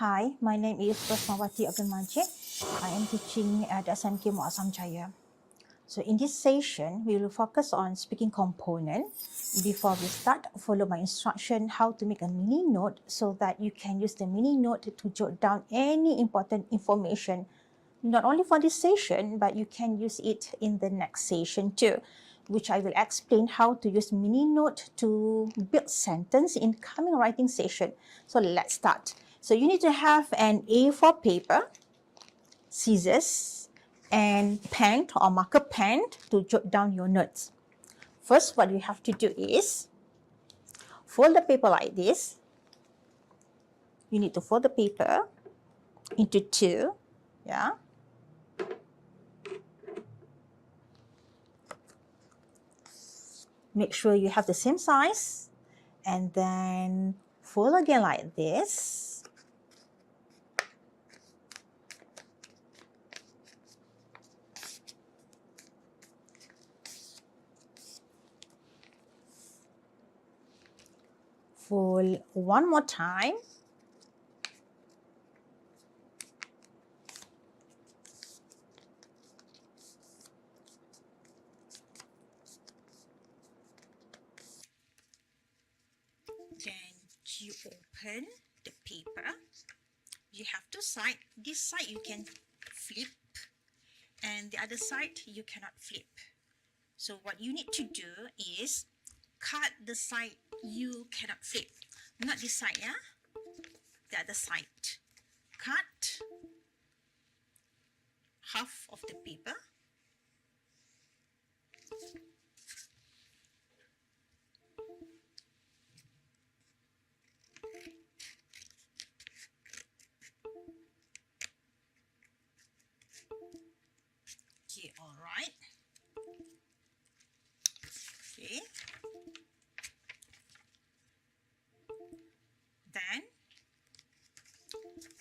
Hi, my name is Rasmawati Abdul Majid. I am teaching at SMK Muazzam Jaya. So in this session, we will focus on speaking component. Before we start, follow my instruction how to make a mini note so that you can use the mini note to jot down any important information, not only for this session, but you can use it in the next session too, which I will explain how to use mini note to build sentence in coming writing session. So let's start. So you need to have an A4 paper, scissors, and pen or marker pen to jot down your notes. First, what you have to do is fold the paper like this. You need to fold the paper into two, yeah. Make sure you have the same size, and then fold again like this. Fold one more time. Then you open the paper. You have two sides. This side you can flip, and the other side you cannot flip. So what you need to do is cut the side you cannot flip. Not this side, yeah? The other side. Cut half of the paper. Okay, all right. Okay. Then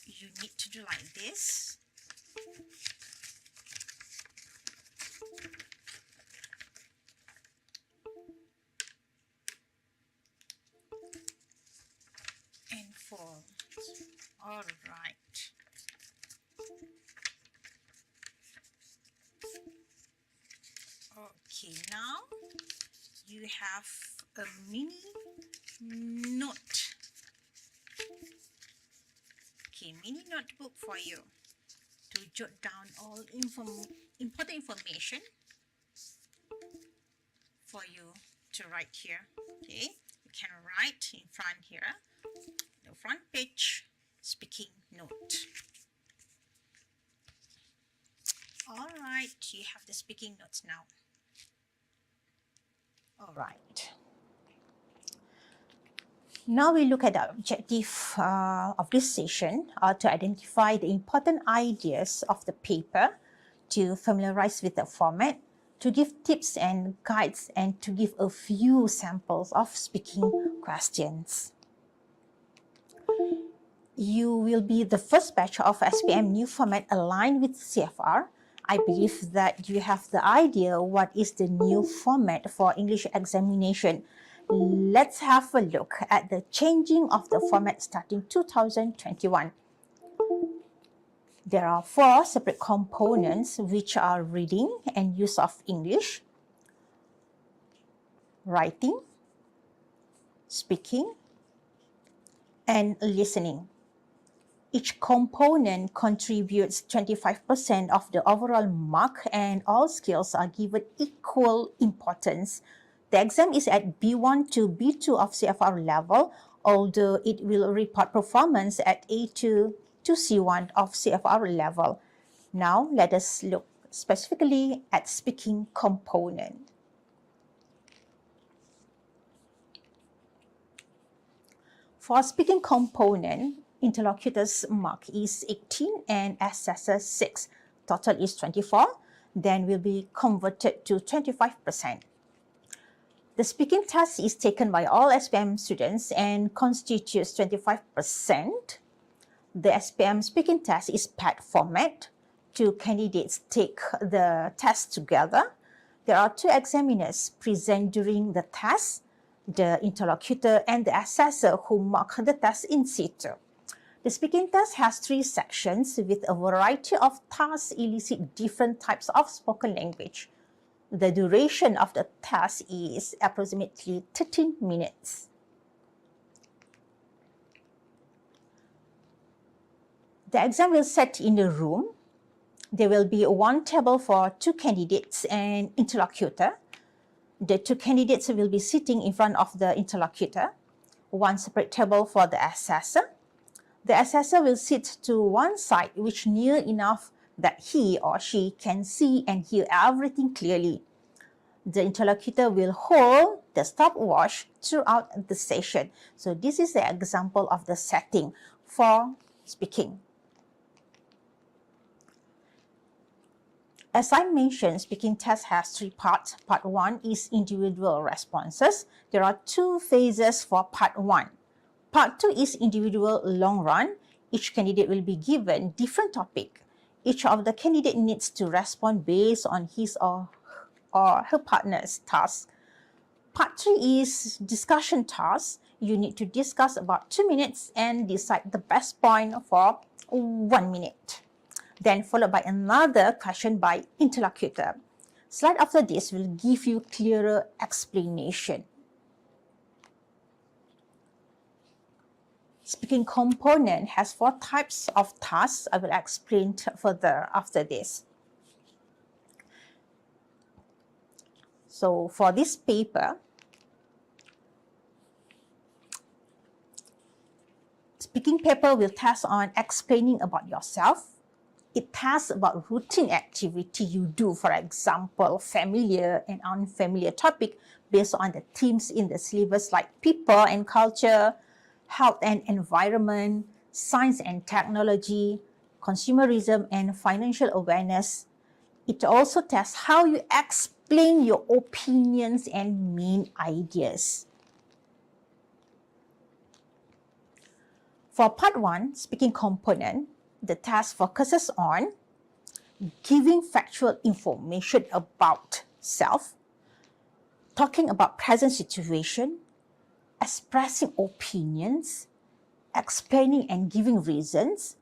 you need to do like this. And fold. All right. Okay, now you have a mini note. Okay, mini notebook for you to jot down all important information for you to write here. Okay, you can write in front here, the front page, speaking note. All right, you have the speaking notes now. All right. Now we look at the objective of this session to identify the important ideas of the paper, to familiarize with the format, to give tips and guides, and to give a few samples of speaking questions. You will be the first batch of SPM new format aligned with CFR. I believe that you have the idea what is the new format for English examination. Let's have a look at the changing of the format starting 2021. There are 4 separate components which are reading and use of English, writing, speaking, and listening. Each component contributes 25% of the overall mark, and all skills are given equal importance. The exam is at B1 to B2 of CFR level, although it will report performance at A2 to C1 of CFR level. Now, let us look specifically at speaking component. For speaking component, interlocutor's mark is 18 and assessor 6. Total is 24, then will be converted to 25%. The speaking test is taken by all SPM students and constitutes 25%. The SPM speaking test is paired format. 2 candidates take the test together. There are 2 examiners present during the test, the interlocutor and the assessor who mark the test in situ. The speaking test has 3 sections with a variety of tasks elicit different types of spoken language. The duration of the test is approximately 13 minutes. The exam will set in the room. There will be one table for 2 candidates and interlocutor. The 2 candidates will be sitting in front of the interlocutor. One separate table for the assessor. The assessor will sit to one side which near enough that he or she can see and hear everything clearly. The interlocutor will hold the stopwatch throughout the session. So this is the example of the setting for speaking. As I mentioned, speaking test has 3 parts. Part 1 is individual responses. There are 2 phases for part 1. Part 2 is individual long run. Each candidate will be given different topic. Each of the candidate needs to respond based on his or her partner's task. Part 3 is discussion task. You need to discuss about 2 minutes and decide the best point for 1 minute. Then followed by another question by interlocutor. Slide after this will give you clearer explanation. Speaking component has 4 types of tasks. I will explain further after this. So for this paper, speaking paper will test on explaining about yourself. It tests about routine activity you do, for example, familiar and unfamiliar topic based on the themes in the syllabus like people and culture, health and environment, science and technology, consumerism and financial awareness. It also tests how you explain your opinions and main ideas. For part 1, speaking component, the task focuses on giving factual information about self, talking about present situation, expressing opinions, explaining and giving reasons,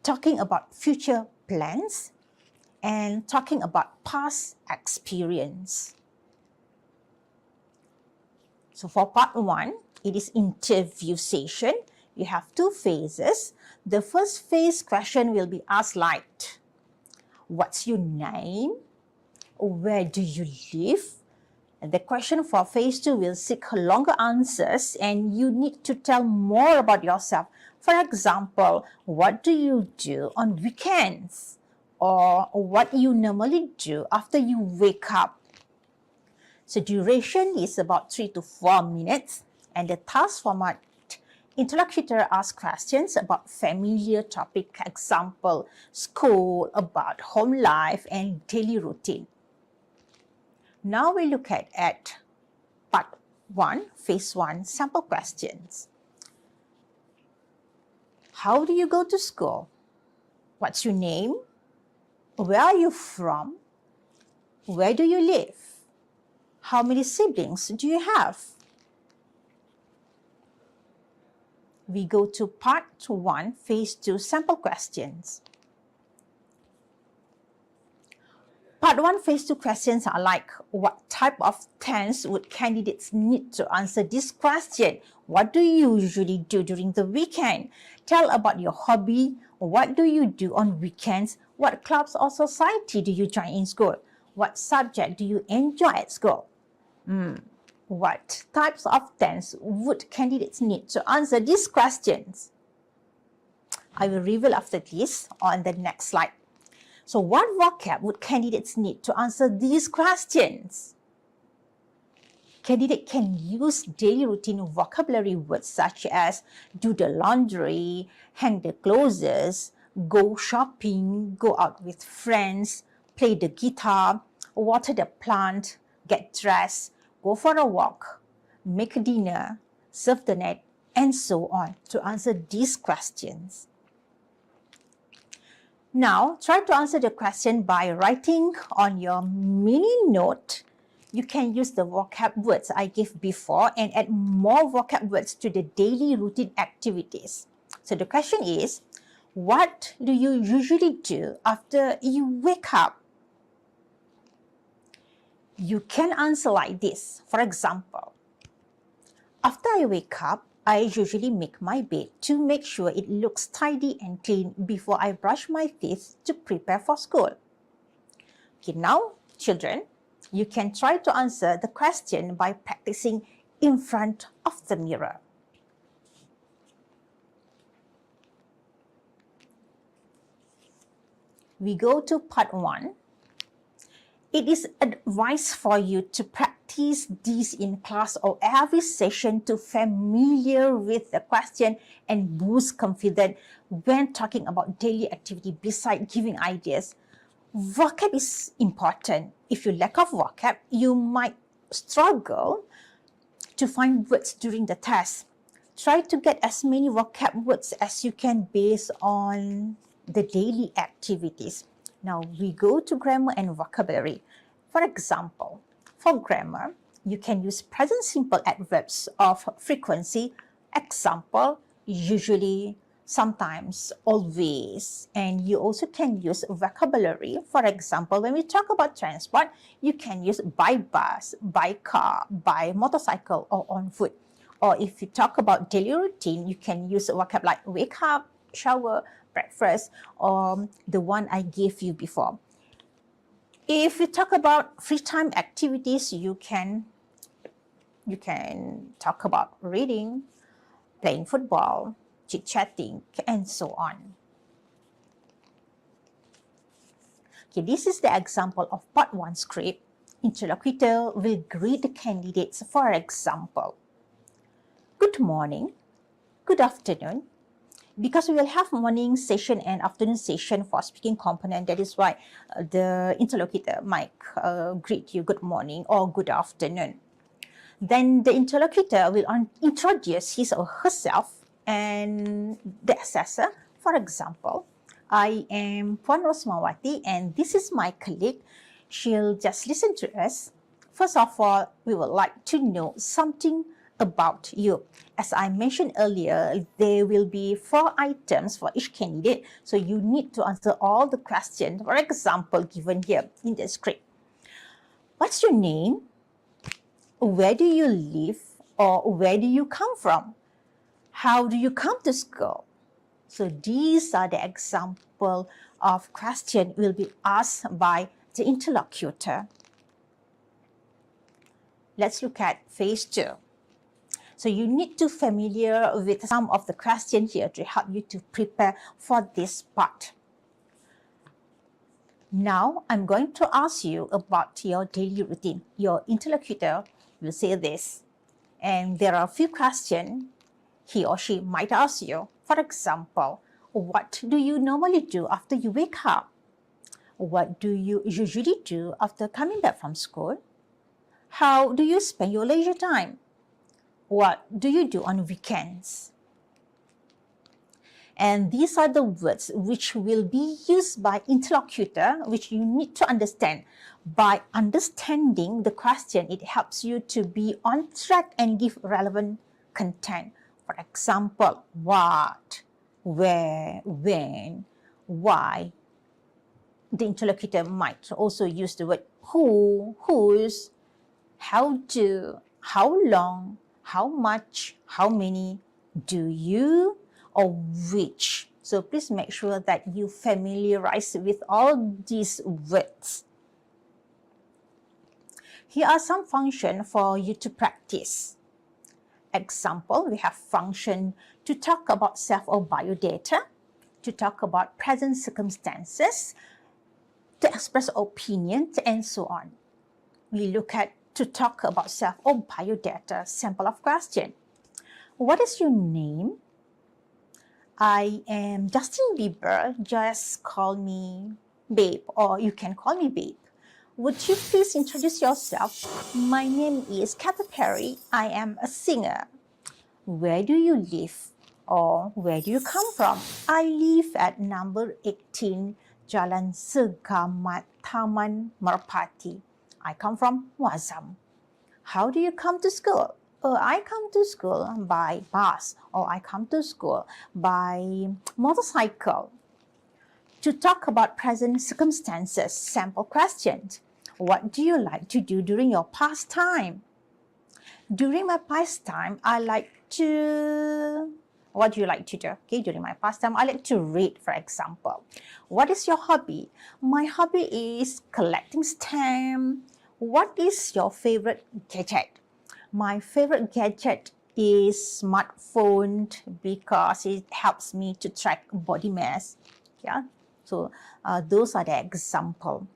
talking about future plans, and talking about past experience. So for part 1, it is interview session. You have 2 phases. The first phase question will be asked like, what's your name? Where do you live? And the question for phase 2 will seek longer answers and you need to tell more about yourself. For example, what do you do on weekends? Or what you normally do after you wake up? So duration is about 3 to 4 minutes and the task format, interlocutor asks questions about familiar topic, example, school, about home life and daily routine. Now we look at part 1, phase 1, sample questions. How do you go to school? What's your name? Where are you from? Where do you live? How many siblings do you have? We go to part 1, phase 2, sample questions. Part 1, phase 2 questions are like, what type of tense would candidates need to answer this question? What do you usually do during the weekend? Tell about your hobby. What do you do on weekends? What clubs or society do you join in school? What subject do you enjoy at school? What types of tense would candidates need to answer these questions? I will reveal after this on the next slide. So what vocab would candidates need to answer these questions? Candidate can use daily routine vocabulary words such as do the laundry, hang the clothes, go shopping, go out with friends, play the guitar, water the plant, get dressed, go for a walk, make a dinner, surf the net, and so on to answer these questions. Now, try to answer the question by writing on your mini note. You can use the vocab words I gave before and add more vocab words to the daily routine activities. So the question is, what do you usually do after you wake up? You can answer like this. For example, after I wake up, I usually make my bed to make sure it looks tidy and clean before I brush my teeth to prepare for school. Okay, now, children, you can try to answer the question by practicing in front of the mirror. We go to part 1. It is advised for you to practice this in class or every session to familiar with the question and boost confidence when talking about daily activity besides giving ideas. Vocab is important. If you lack of vocab, you might struggle to find words during the test. Try to get as many vocab words as you can based on the daily activities. Now we go to grammar and vocabulary. For example, for grammar, you can use present simple adverbs of frequency. Example, usually, sometimes, always. And you also can use vocabulary. For example, when we talk about transport, you can use by bus, by car, by motorcycle, or on foot. Or if you talk about daily routine, you can use vocab like wake up, shower, breakfast, or the one I gave you before. If we talk about free time activities, you can talk about reading, playing football, chit-chatting, and so on. Okay, this is the example of part 1 script. Interlocutor will greet the candidates. For example, good morning, good afternoon. Because we will have morning session and afternoon session for speaking component, that is why the interlocutor might greet you good morning or good afternoon. Then the interlocutor will introduce his or herself and the assessor. For example, I am Puan Rosmawati and this is my colleague. She'll just listen to us. First of all, we would like to know something about you. As I mentioned earlier, there will be 4 items for each candidate, so you need to answer all the questions. For example, given here in the script. What's your name? Where do you live? Or where do you come from? How do you come to school? So these are the example of questions will be asked by the interlocutor. Let's look at phase 2. So you need to familiar with some of the questions here to help you to prepare for this part. Now, I'm going to ask you about your daily routine. Your interlocutor will say this. And there are a few questions he or she might ask you. For example, what do you normally do after you wake up? What do you usually do after coming back from school? How do you spend your leisure time? What do you do on weekends? And these are the words which will be used by interlocutor, which you need to understand. By understanding the question, it helps you to be on track and give relevant content. For example, what, where, when, why. The interlocutor might also use the word who, whose, how to, how long, how much, how many, do you, or which. So please make sure that you familiarize with all these words. Here are some functions for you to practice. Example, we have function to talk about self or biodata, to talk about present circumstances, to express opinions, and so on. We look at to talk about self or biodata, sample of question. What is your name? I am Justin Bieber, just call me Babe, or you can call me Babe. Would you please introduce yourself? My name is Katy Perry, I am a singer. Where do you live? Or where do you come from? I live at number 18, Jalan Segamat, Taman Merpati. I come from Muazzam. How do you come to school? I come to school by bus, or I come to school by motorcycle. To talk about present circumstances, sample questions. What do you like to do during your pastime? During my pastime, I like to... What do you like to do? Okay, during my pastime, I like to read, for example. What is your hobby? My hobby is collecting stamps. What is your favorite gadget? My favorite gadget is smartphone because it helps me to track body mass. Yeah, so those are the example.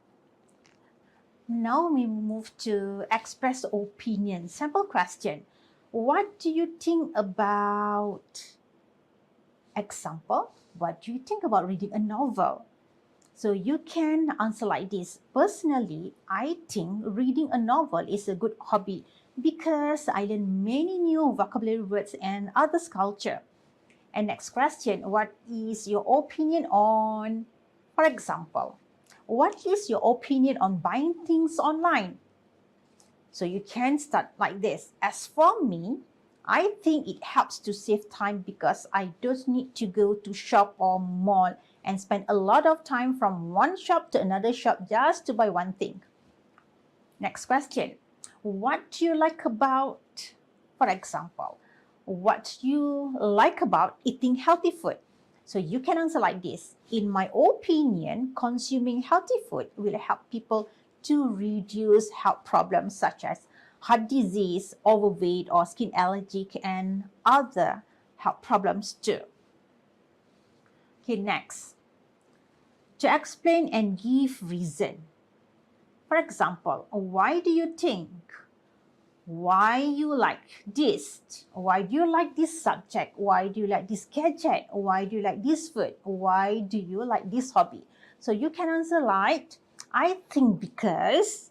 Now we move to express opinion. Sample question. What do you think about... Example, what do you think about reading a novel? So you can answer like this. Personally, I think reading a novel is a good hobby because I learn many new vocabulary words and others culture. And next question, what is your opinion on, for example, what is your opinion on buying things online? So you can start like this. As for me, I think it helps to save time because I don't need to go to shop or mall and spend a lot of time from one shop to another shop just to buy one thing. Next question. What do you like about, for example, what you like about eating healthy food? So you can answer like this. In my opinion, consuming healthy food will help people to reduce health problems such as heart disease, overweight, or skin allergic, and other health problems too. Okay, next. To explain and give reason. For example, why do you think? Why you like this? Why do you like this subject? Why do you like this gadget? Why do you like this food? Why do you like this hobby? So you can answer like, I think because...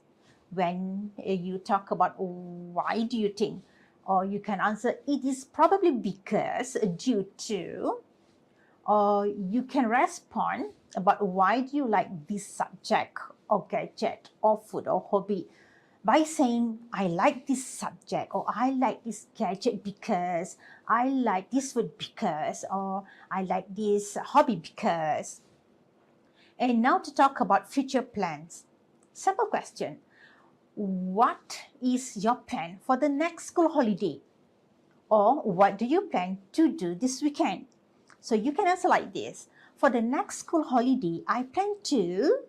When you talk about why do you think, or you can answer it is probably because due to, or you can respond about why do you like this subject or gadget or food or hobby by saying I like this subject or I like this gadget because, I like this food because, or I like this hobby because. And now to talk about future plans. Simple question. What is your plan for the next school holiday? Or what do you plan to do this weekend? So you can answer like this. For the next school holiday, I plan to,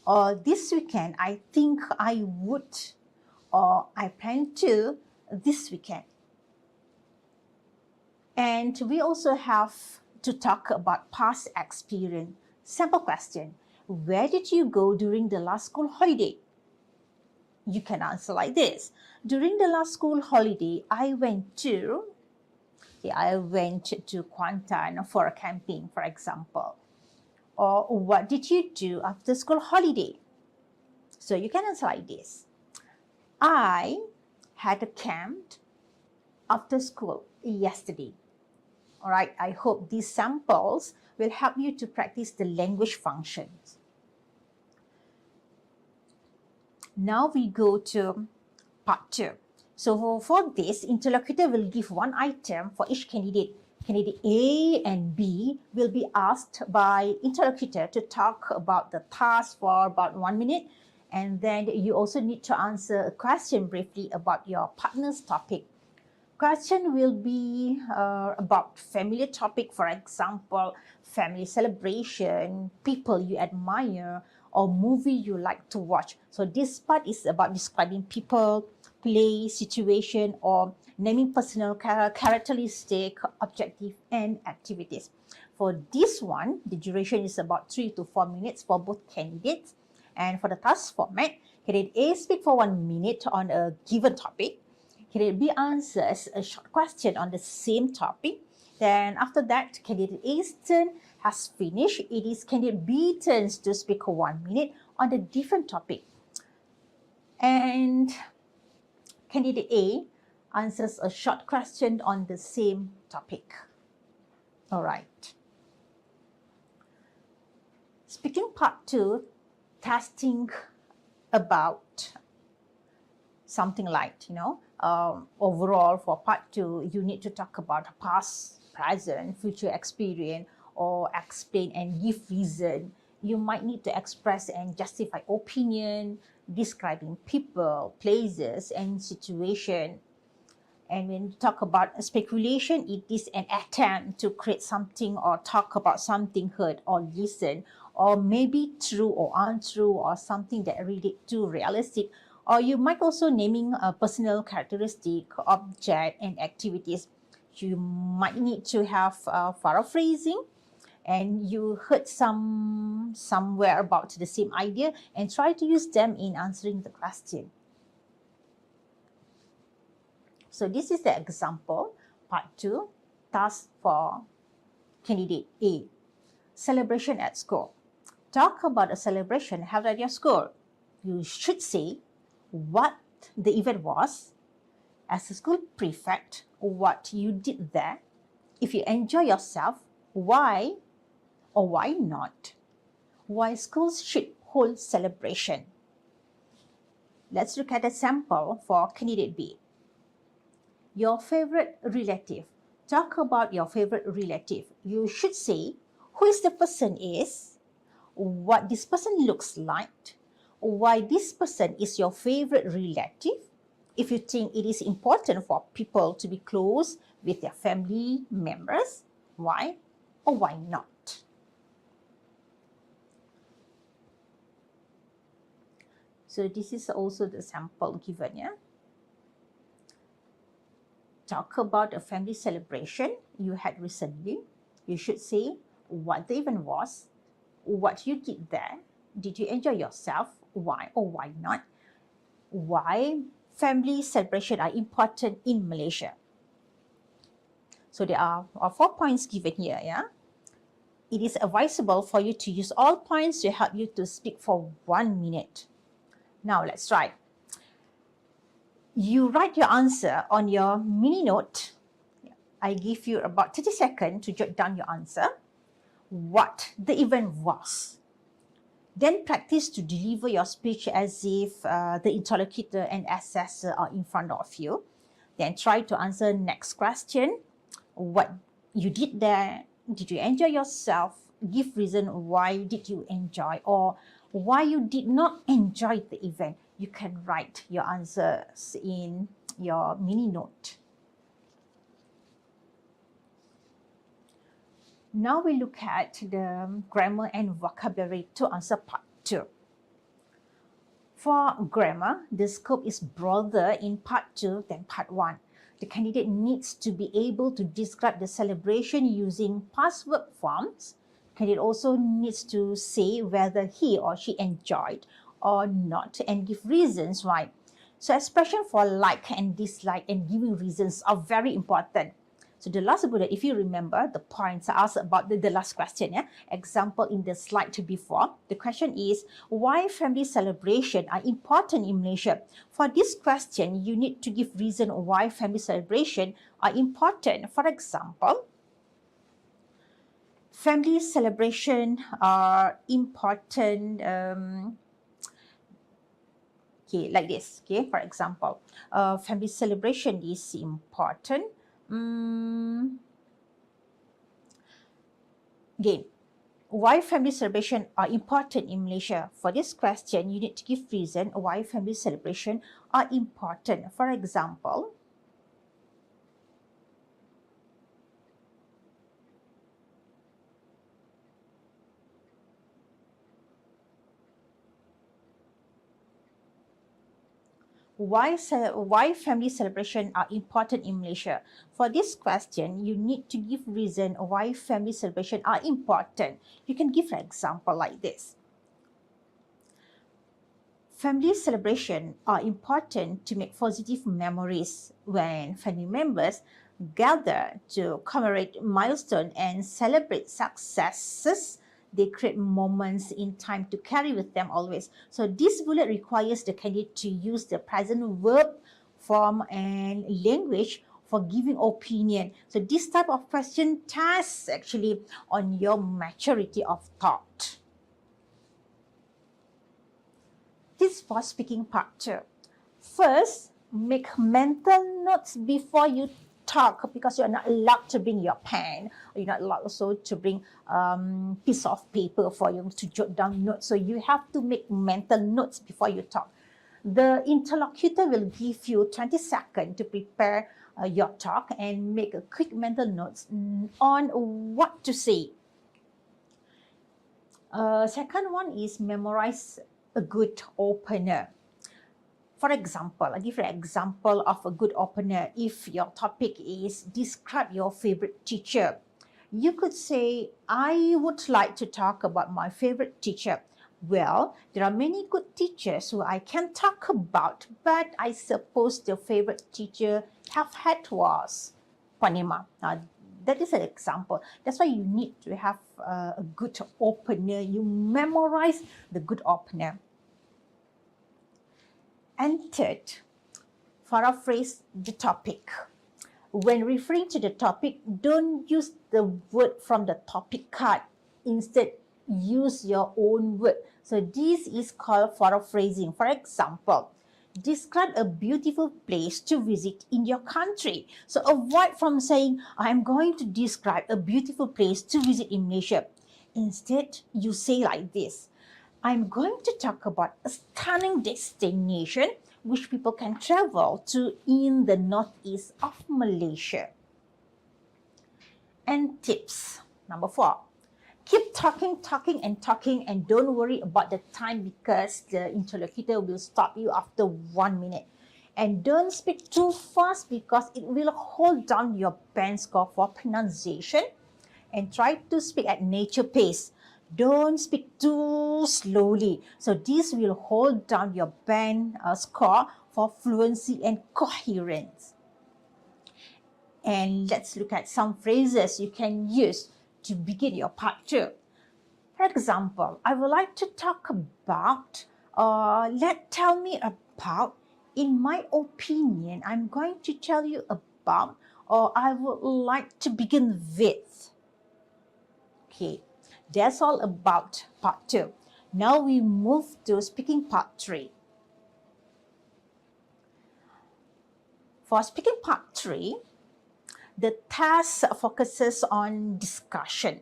or this weekend, I think I would, or I plan to this weekend. And we also have to talk about past experience. Sample question. Where did you go during the last school holiday? You can answer like this. During the last school holiday, I went to Kuantan for a camping, for example. Or what did you do after school holiday? So you can answer like this. I had a camp after school yesterday. All right, I hope these samples will help you to practice the language functions. Now we go to part 2. So for this, interlocutor will give one item for each candidate. Candidate A and B will be asked by interlocutor to talk about the task for about 1 minute. And then you also need to answer a question briefly about your partner's topic. Question will be about familiar topic, for example, family celebration, people you admire, or movie you like to watch. So this part is about describing people, place, situation, or naming personal characteristic, objective, and activities. For this one, the duration is about 3 to 4 minutes for both candidates. And for the task format, candidate A speak for 1 minute on a given topic. Candidate B answers a short question on the same topic. Then after that, candidate A's turn has finished. It is candidate B turns to speak for 1 minute on the different topic. And candidate A answers a short question on the same topic. All right. Speaking part 2, testing about something like, overall for part 2, you need to talk about past, present, future experience, or explain and give reason. You might need to express and justify opinion, describing people, places, and situation. And when you talk about speculation, it is an attempt to create something or talk about something heard or listened, or maybe true or untrue, or something that relate to realistic. Or you might also naming a personal characteristic, object, and activities. You might need to have paraphrasing, and you heard somewhere about the same idea and try to use them in answering the question. So this is the example, part 2, task for candidate A. Celebration at school. Talk about a celebration held at your school. You should say what the event was, as a school prefect, what you did there, if you enjoy yourself, why or why not, why schools should hold celebration. Let's look at a sample for candidate B. Your favorite relative. Talk about your favorite relative. You should say who is the person is, what this person looks like, why this person is your favorite relative, if you think it is important for people to be close with their family members, why or why not. So this is also the sample given, yeah? Talk about a family celebration you had recently. You should say what the event was, what you did there, did you enjoy yourself, why or why not, why family celebration are important in Malaysia. So there are 4 points given here, yeah? It is advisable for you to use all points to help you to speak for 1 minute. Now let's try. You write your answer on your mini note. I give you about 30 seconds to jot down your answer, what the event was. Then practice to deliver your speech as if the interlocutor and assessor are in front of you. Then try to answer next question, what you did there, did you enjoy yourself, give reason why did you enjoy or why you did not enjoy the event. You can write your answers in your mini note. Now we look at the grammar and vocabulary to answer part 2. For grammar, the scope is broader in part 2 than part 1. The candidate needs to be able to describe the celebration using past verb forms. The candidate also needs to say whether he or she enjoyed or not and give reasons why. So expression for like and dislike and giving reasons are very important. So the last bullet, if you remember, the points are asked about the last question. Yeah? Example in the slide before. The question is, why family celebration are important in Malaysia? For this question, you need to give reason why family celebration are important. For example, family celebration are important, okay, like this. Okay, for example, family celebration is important. Again, why family celebration are important in Malaysia? For this question, you need to give reason why family celebration are important. For example, why family celebration are important in Malaysia? For this question, you need to give reason why family celebration are important. You can give an example like this. Family celebration are important to make positive memories when family members gather to commemorate milestones and celebrate successes. They create moments in time to carry with them always. So this bullet requires the candidate to use the present verb form and language for giving opinion. So this type of question tests actually on your maturity of thought. This for speaking part 2. First, make mental notes before you talk, because you're not allowed to bring your pen. You're not allowed also to bring piece of paper for you to jot down notes. So you have to make mental notes before you talk. The interlocutor will give you 20 seconds to prepare your talk and make a quick mental notes on what to say. Second one is memorize a good opener. For example, I'll give you an example of a good opener. If your topic is describe your favorite teacher, you could say, I would like to talk about my favorite teacher. Well, there are many good teachers who I can talk about, but I suppose the favorite teacher I've had was Panema. That is an example. That's why you need to have a good opener. You memorize the good opener. And third, paraphrase the topic. When referring to the topic, don't use the word from the topic card. Instead, use your own word. So this is called paraphrasing. For example, describe a beautiful place to visit in your country. So avoid from saying, I'm going to describe a beautiful place to visit in Malaysia. Instead, you say like this. I'm going to talk about a stunning destination which people can travel to in the northeast of Malaysia. And tips. Number 4. Keep talking and don't worry about the time, because the interlocutor will stop you after 1 minute. And don't speak too fast, because it will hold down your band score for pronunciation. And try to speak at nature pace. Don't speak too slowly. So this will hold down your band score for fluency and coherence. And let's look at some phrases you can use to begin your part 2. For example, I would like to talk about, tell me about, in my opinion, I'm going to tell you about, or I would like to begin with. Okay, that's all about part 2. Now we move to speaking part 3. For speaking part 3, the task focuses on discussion.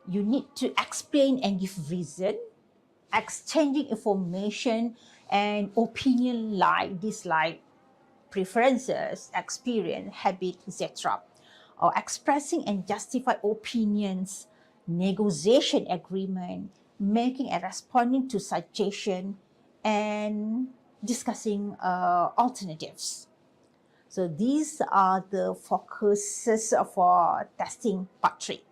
You need to explain and give reason, exchanging information and opinion like dislike, preferences, experience, habit, etc. Or expressing and justify opinions, negotiation agreement, making and responding to suggestion, and discussing alternatives. So these are the focuses for testing part 3.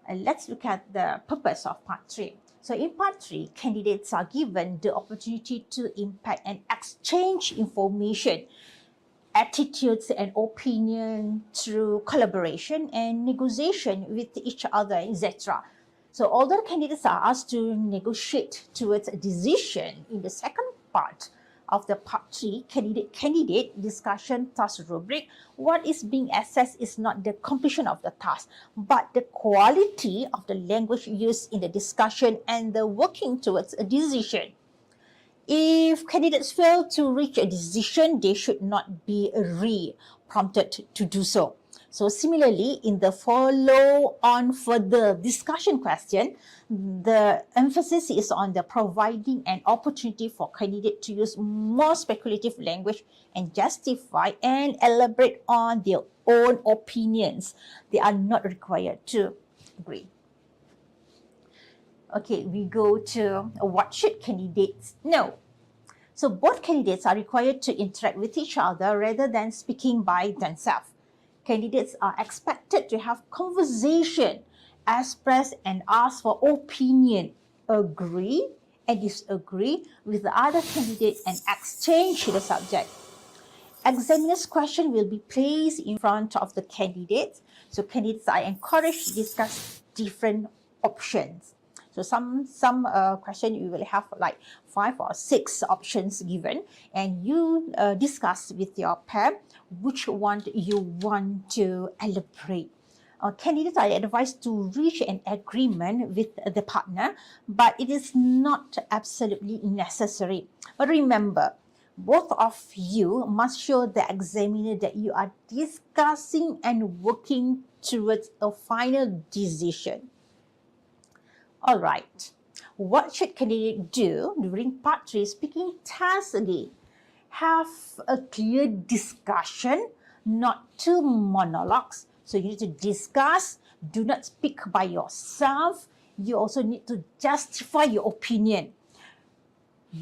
And let's look at the purpose of part 3. So in part 3, candidates are given the opportunity to impact and exchange information, attitudes and opinion through collaboration and negotiation with each other, etc. So although candidates are asked to negotiate towards a decision in the second part of the part 3 candidate discussion task rubric, what is being assessed is not the completion of the task, but the quality of the language used in the discussion and the working towards a decision. If candidates fail to reach a decision, they should not be prompted to do so. So similarly, in the follow-on further discussion question, the emphasis is on the providing an opportunity for candidates to use more speculative language and justify and elaborate on their own opinions. They are not required to agree. Okay, we go to what should candidates know. So both candidates are required to interact with each other rather than speaking by themselves. Candidates are expected to have conversation, express and ask for opinion, agree and disagree with the other candidate and exchange the subject. Examiner's question will be placed in front of the candidates. So candidates are encouraged to discuss different options. So some question you will have like 5 or 6 options given, and you discuss with your pair which one you want to elaborate. Candidates are advised to reach an agreement with the partner, but it is not absolutely necessary. But remember, Both of you must show the examiner that you are discussing and working towards a final decision. All right. What should candidate do during part 3 speaking task again? Have a clear discussion, not 2 monologues. So you need to discuss, do not speak by yourself. You also need to justify your opinion.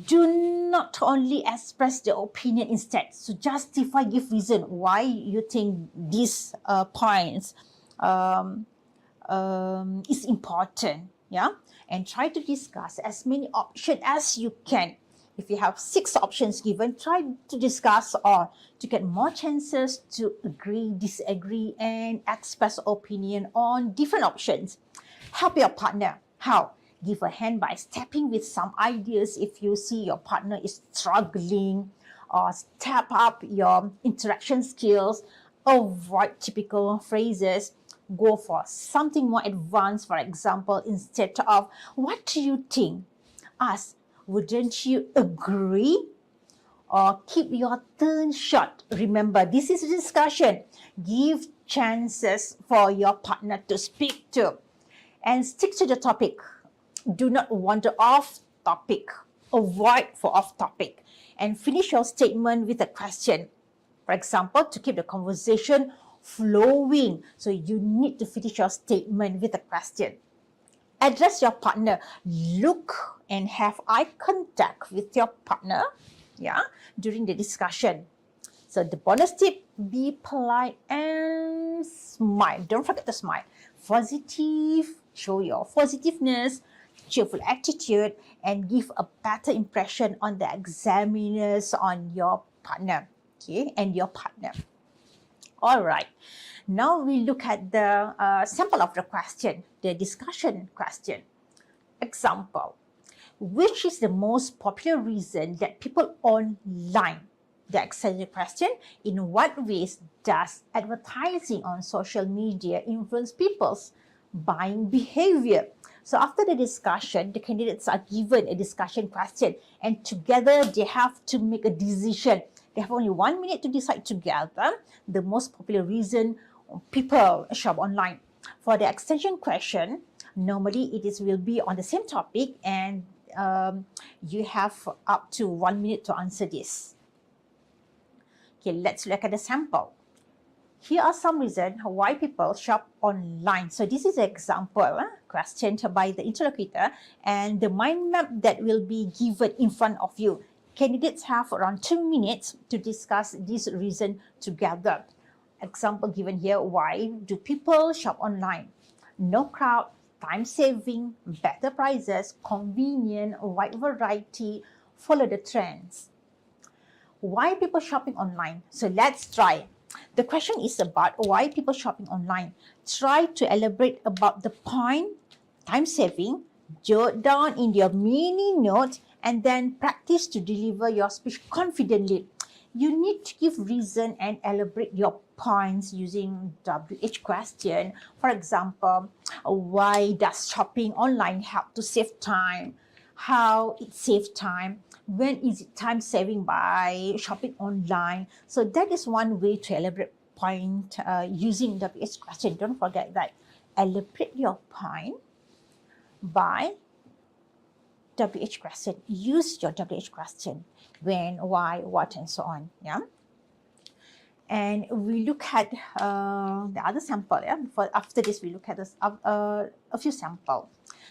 Do not only express the opinion instead. So justify, give reason why you think these points is important. Yeah, and try to discuss as many options as you can. If you have 6 options given, try to discuss all to get more chances to agree, disagree, and express opinion on different options. Help your partner. How? Give a hand by stepping with some ideas if you see your partner is struggling, or step up your interaction skills. Avoid typical phrases. Go for something more advanced. For example, instead of, what do you think? Ask, wouldn't you agree? Or keep your turn short. Remember, this is a discussion. Give chances for your partner to speak to. And stick to the topic. Do not wander off topic. Avoid for off topic. And finish your statement with a question. For example, to keep the conversation flowing. So you need to finish your statement with a question. Address your partner. Look and have eye contact with your partner, during the discussion. So the bonus tip, be polite and smile. Don't forget to smile. Positive, show your positiveness, cheerful attitude, and give a better impression on the examiners, on your partner, and your partner. All right. Now we look at the sample of the question, the discussion question. Example, which is the most popular reason that people online? The extended question, in what ways does advertising on social media influence people's buying behavior? So after the discussion, the candidates are given a discussion question, and together they have to make a decision. They have only 1 minute to decide together the most popular reason people shop online. For the extension question, normally will be on the same topic, and you have up to 1 minute to answer this. Okay, let's look at the sample. Here are some reasons why people shop online. So this is an example question by the interlocutor, and the mind map that will be given in front of you. Candidates have around 2 minutes to discuss this reason together. Example given here, why do people shop online? No crowd, time saving, better prices, convenient, wide variety, follow the trends. Why people shopping online? So let's try. The question is about why people shopping online. Try to elaborate about the point, time saving, jot down in your mini note, and then practice to deliver your speech confidently. You need to give reason and elaborate your points using WH question. For example, why does shopping online help to save time? How it saves time? When is it time saving by shopping online? So that is one way to elaborate point using WH question. Don't forget that. Elaborate your point by WH question. Use your WH question. When, why, what, and so on. And we look at the other sample. After this, we look at a few samples.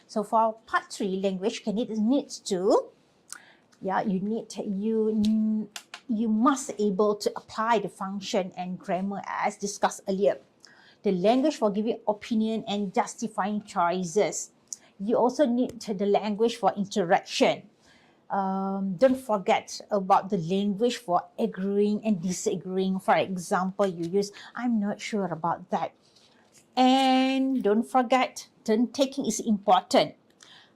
So for part 3, language needs to, you must able to apply the function and grammar as discussed earlier. The language for giving opinion and justifying choices. You also need the language for interaction. Don't forget about the language for agreeing and disagreeing. For example, you use, I'm not sure about that. And don't forget, turn taking is important.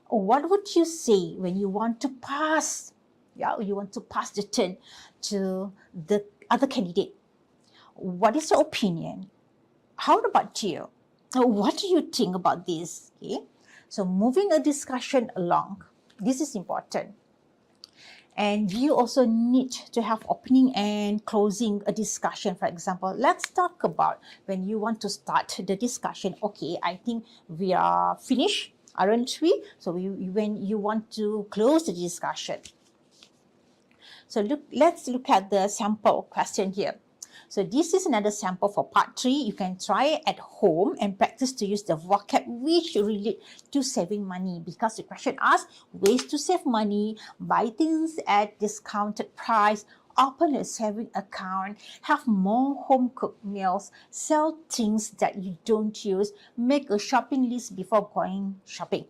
What would you say when you want to pass? You want to pass the turn to the other candidate. What is your opinion? How about you? What do you think about this? Okay. So moving a discussion along, this is important. And you also need to have opening and closing a discussion. For example, let's talk about when you want to start the discussion. Okay, I think we are finished, aren't we? So when you want to close the discussion. So let's look at the sample question here. So this is another sample for part 3. You can try it at home and practice to use the vocab which relate to saving money, because the question asks ways to save money: buy things at discounted price, open a saving account, have more home cooked meals, sell things that you don't use, make a shopping list before going shopping.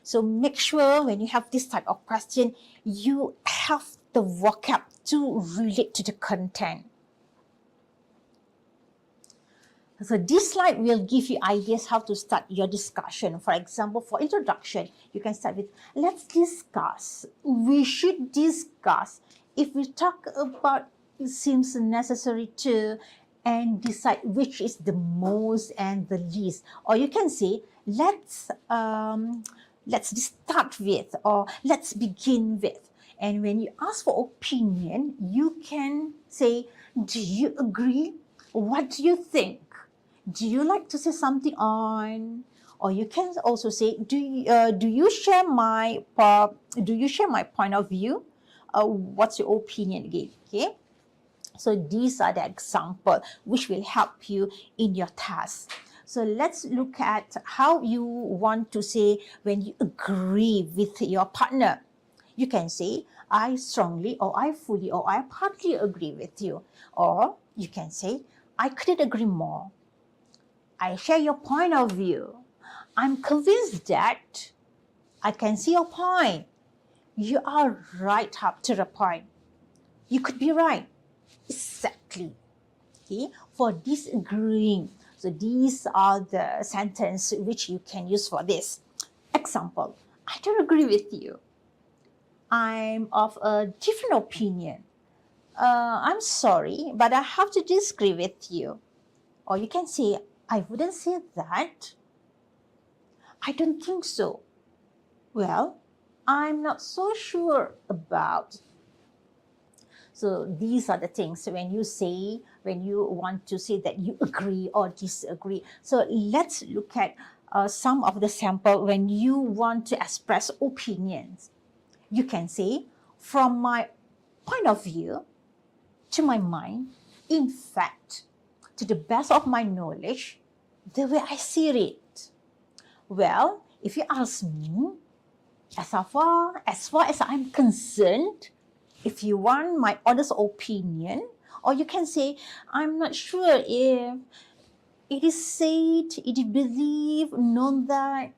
So make sure when you have this type of question, you have the vocab to relate to the content. So this slide will give you ideas how to start your discussion. For example, for introduction, you can start with, let's discuss. We should discuss. If we talk about, it seems necessary to, and decide which is the most and the least. Or you can say, let's start with, or let's begin with. And when you ask for opinion, you can say, do you agree? What do you think? Do you like to say something on? Or you can also say, do you share my point of view? What's your opinion again? Okay. So these are the examples which will help you in your task. So let's look at how you want to say when you agree with your partner. You can say, I strongly, or I fully, or I partly agree with you. Or you can say, I couldn't agree more. I share your point of view. I'm convinced that I can see your point. You are right up to the point. You could be right. Exactly. Okay. For disagreeing. So these are the sentences which you can use for this. Example, I don't agree with you. I'm of a different opinion. I'm sorry, but I have to disagree with you. Or you can say, I wouldn't say that. I don't think so. Well, I'm not so sure about. So these are the things when you want to say that you agree or disagree. So let's look at some of the sample when you want to express opinions. You can say, from my point of view, to my mind, in fact, to the best of my knowledge, the way I see it. Well, if you ask me, as far as I'm concerned, if you want my honest opinion, or you can say, I'm not sure if it is said, it is believed, known that,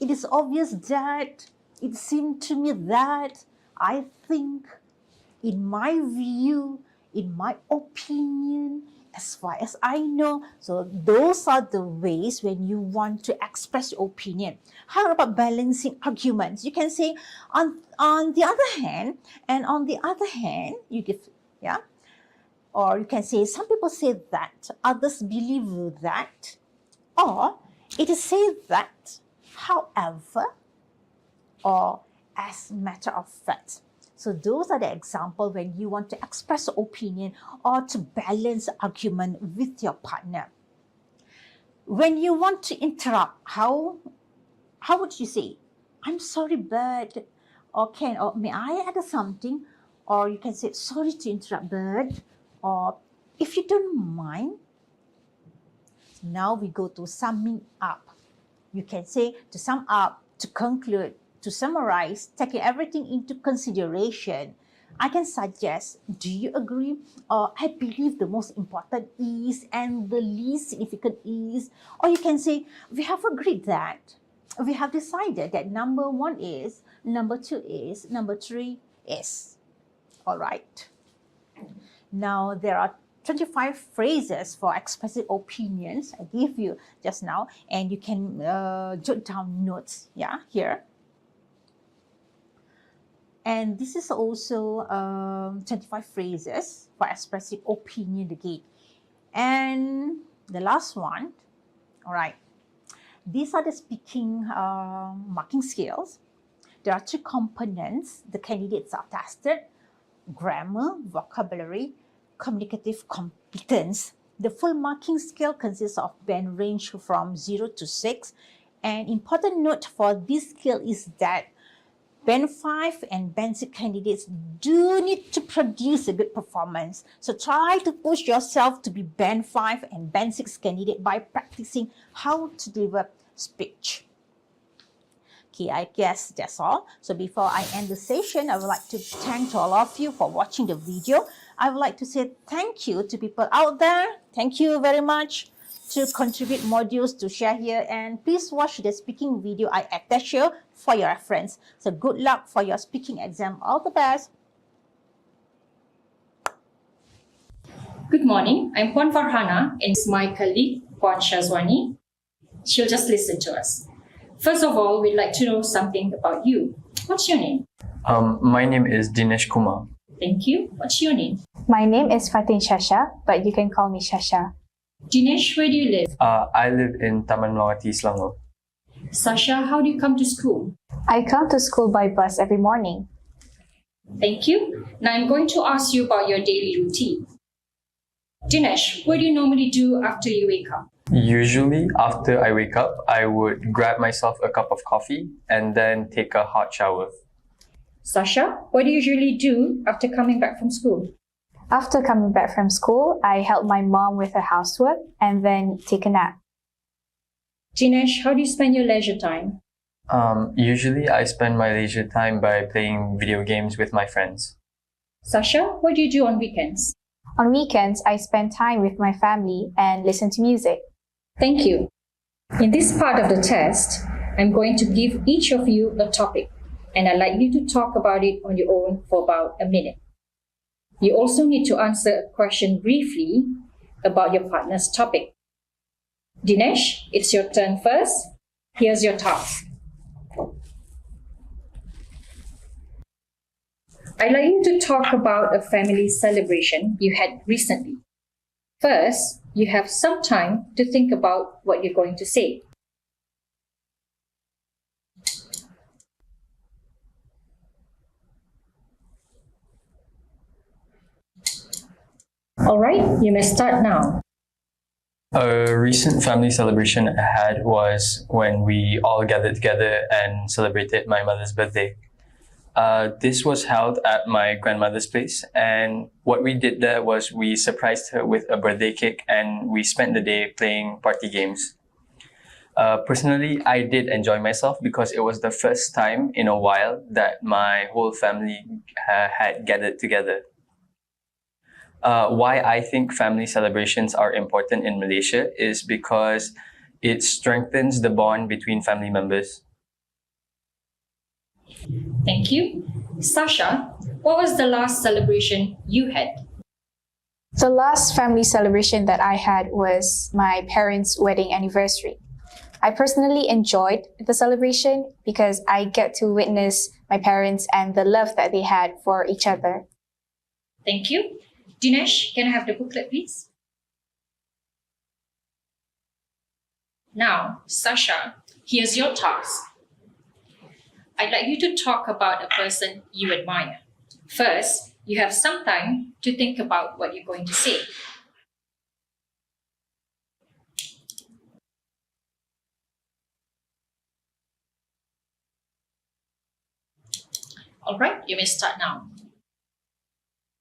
it is obvious that, it seemed to me that, I think, in my view, in my opinion, as far as I know. So those are the ways when you want to express your opinion. How about balancing arguments? You can say, on the other hand, and on the other hand, you give, yeah? Or you can say, some people say that, others believe that. Or it is said that, however, or as a matter of fact. So those are the examples when you want to express opinion or to balance argument with your partner. When you want to interrupt, how would you say, I'm sorry, but, or may I add something? Or you can say, sorry to interrupt, but, or if you don't mind. Now we go to summing up. You can say, to sum up, to conclude, to summarize, taking everything into consideration. I can suggest, do you agree? Or I believe the most important is and the least significant is. Or you can say, we have agreed that. We have decided that number 1 is, number 2 is, number 3 is. All right. Now there are 25 phrases for expressing opinions I gave you just now, and you can jot down notes, yeah, here. And this is also 25 phrases for expressing opinion again. And the last one, all right, these are the speaking marking scales. There are two components the candidates are tested: grammar, vocabulary, communicative competence. The full marking scale consists of band range from 0 to 6. An important note for this scale is that Band 5 and Band 6 candidates do need to produce a good performance. So try to push yourself to be Band 5 and Band 6 candidate by practicing how to deliver speech. Okay, I guess that's all. So before I end the session, I would like to thank to all of you for watching the video. I would like to say thank you to people out there. Thank you very much to contribute modules to share here, and please watch the speaking video I attach here for your reference. So good luck for your speaking exam. All the best. Good morning, I'm Puan Farhana and it's my colleague Puan Shazwani. She'll just listen to us. First of all, we'd like to know something about you. What's your name? My name is Dinesh Kumar. Thank you. What's your name? My name is Fatin Shasha, but you can call me Shasha. Dinesh, where do you live? I live in Taman Melawati, Selangor. Sasha, how do you come to school? I come to school by bus every morning. Thank you. Now I'm going to ask you about your daily routine. Dinesh, what do you normally do after you wake up? Usually, after I wake up, I would grab myself a cup of coffee and then take a hot shower. Sasha, what do you usually do after coming back from school? After coming back from school, I help my mom with her housework and then take a nap. Dinesh, how do you spend your leisure time? Usually, I spend my leisure time by playing video games with my friends. Sasha, what do you do on weekends? On weekends, I spend time with my family and listen to music. Thank you. In this part of the test, I'm going to give each of you a topic, and I'd like you to talk about it on your own for about a minute. You also need to answer a question briefly about your partner's topic. Dinesh, it's your turn first. Here's your task. I'd like you to talk about a family celebration you had recently. First, you have some time to think about what you're going to say. All right, you may start now. A recent family celebration I had was when we all gathered together and celebrated my mother's birthday. This was held at my grandmother's place, and what we did there was we surprised her with a birthday cake and we spent the day playing party games. Personally, I did enjoy myself because it was the first time in a while that my whole family had gathered together. Why I think family celebrations are important in Malaysia is because it strengthens the bond between family members. Thank you. Sasha, what was the last celebration you had? The last family celebration that I had was my parents' wedding anniversary. I personally enjoyed the celebration because I get to witness my parents and the love that they had for each other. Thank you. Dinesh, can I have the booklet, please? Now, Sasha, here's your task. I'd like you to talk about a person you admire. First, you have some time to think about what you're going to say. All right, you may start now.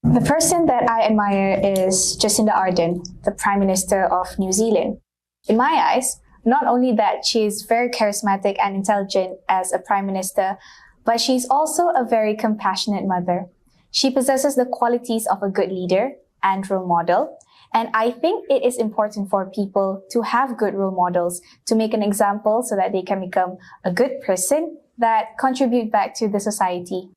The person that I admire is Jacinda Ardern, the Prime Minister of New Zealand. In my eyes, not only that she is very charismatic and intelligent as a Prime Minister, but she's also a very compassionate mother. She possesses the qualities of a good leader and role model, and I think it is important for people to have good role models to make an example so that they can become a good person that contribute back to the society.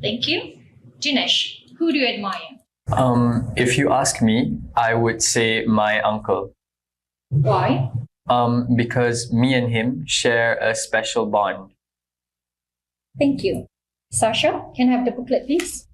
Thank you. Dinesh, who do you admire? If you ask me, I would say my uncle. Why? Because me and him share a special bond. Thank you. Sasha, can I have the booklet, please?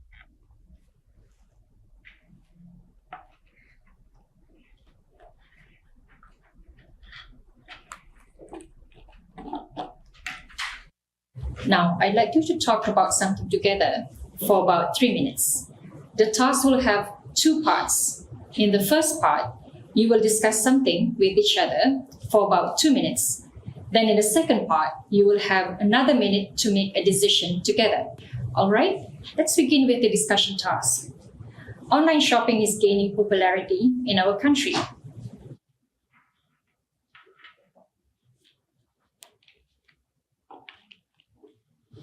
Now, I'd like you to talk about something together for about 3 minutes. The task will have 2 parts. In the first part, you will discuss something with each other for about 2 minutes. Then in the second part, you will have another minute to make a decision together. All right, let's begin with the discussion task. Online shopping is gaining popularity in our country.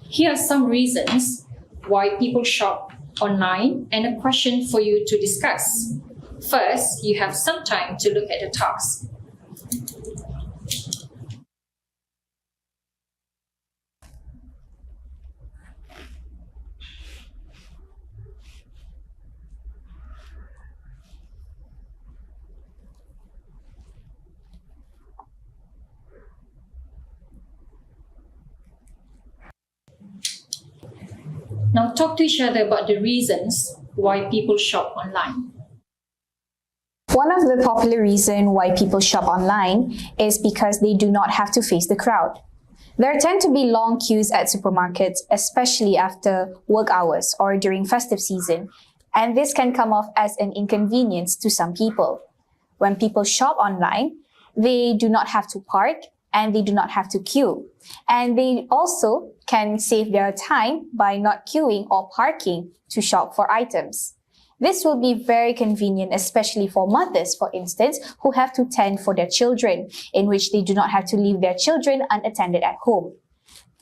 Here are some reasons why people shop online and a question for you to discuss. First, you have some time to look at the task. Now talk to each other about the reasons why people shop online. One of the popular reasons why people shop online is because they do not have to face the crowd. There tend to be long queues at supermarkets, especially after work hours or during festive season, and this can come off as an inconvenience to some people. When people shop online, they do not have to park and they do not have to queue. And they also can save their time by not queuing or parking to shop for items. This will be very convenient, especially for mothers, for instance, who have to tend for their children, in which they do not have to leave their children unattended at home.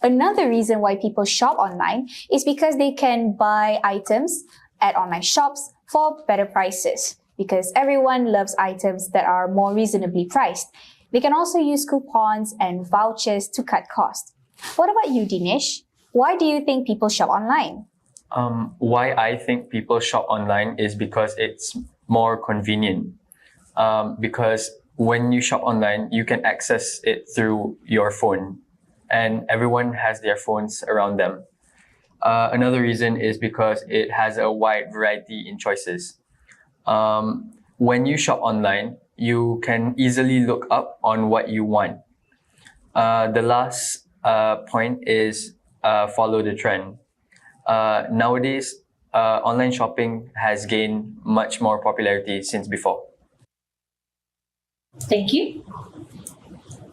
Another reason why people shop online is because they can buy items at online shops for better prices, because everyone loves items that are more reasonably priced. They can also use coupons and vouchers to cut costs. What about you, Dinesh? Why do you think people shop online? Why I think people shop online is because it's more convenient. Because when you shop online, you can access it through your phone, and everyone has their phones around them. Another reason is because it has a wide variety in choices. When you shop online, you can easily look up on what you want. The last point is follow the trend. Nowadays, online shopping has gained much more popularity since before. Thank you.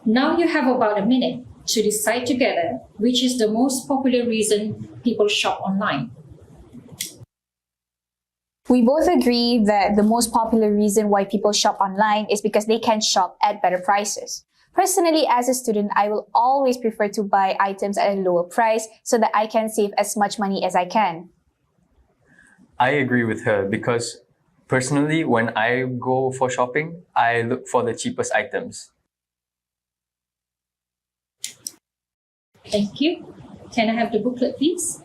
Now you have about a minute to decide together which is the most popular reason people shop online. We both agree that the most popular reason why people shop online is because they can shop at better prices. Personally, as a student, I will always prefer to buy items at a lower price so that I can save as much money as I can. I agree with her because personally, when I go for shopping, I look for the cheapest items. Thank you. Can I have the booklet, please?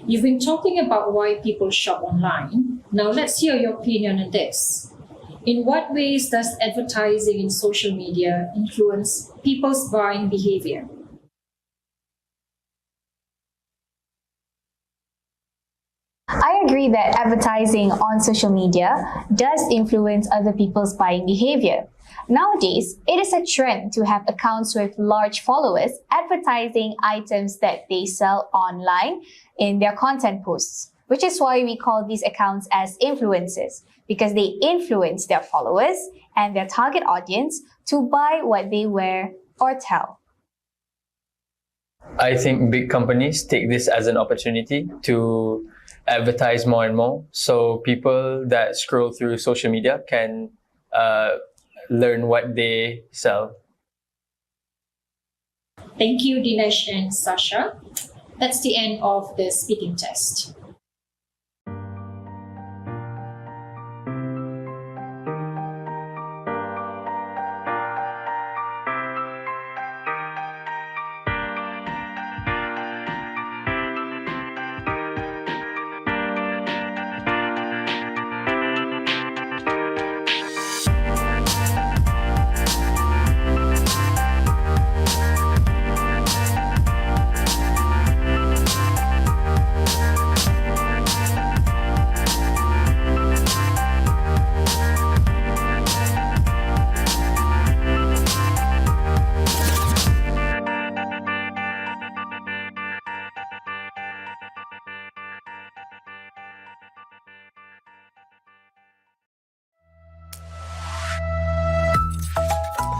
You've been talking about why people shop online. Now let's hear your opinion on this. In what ways does advertising in social media influence people's buying behavior? I agree that advertising on social media does influence other people's buying behavior. Nowadays, it is a trend to have accounts with large followers advertising items that they sell online in their content posts, which is why we call these accounts as influencers, because they influence their followers and their target audience to buy what they wear or tell. I think big companies take this as an opportunity to advertise more and more, so people that scroll through social media can learn what they sell. Thank you, Dinesh and Sasha. That's the end of the speaking test.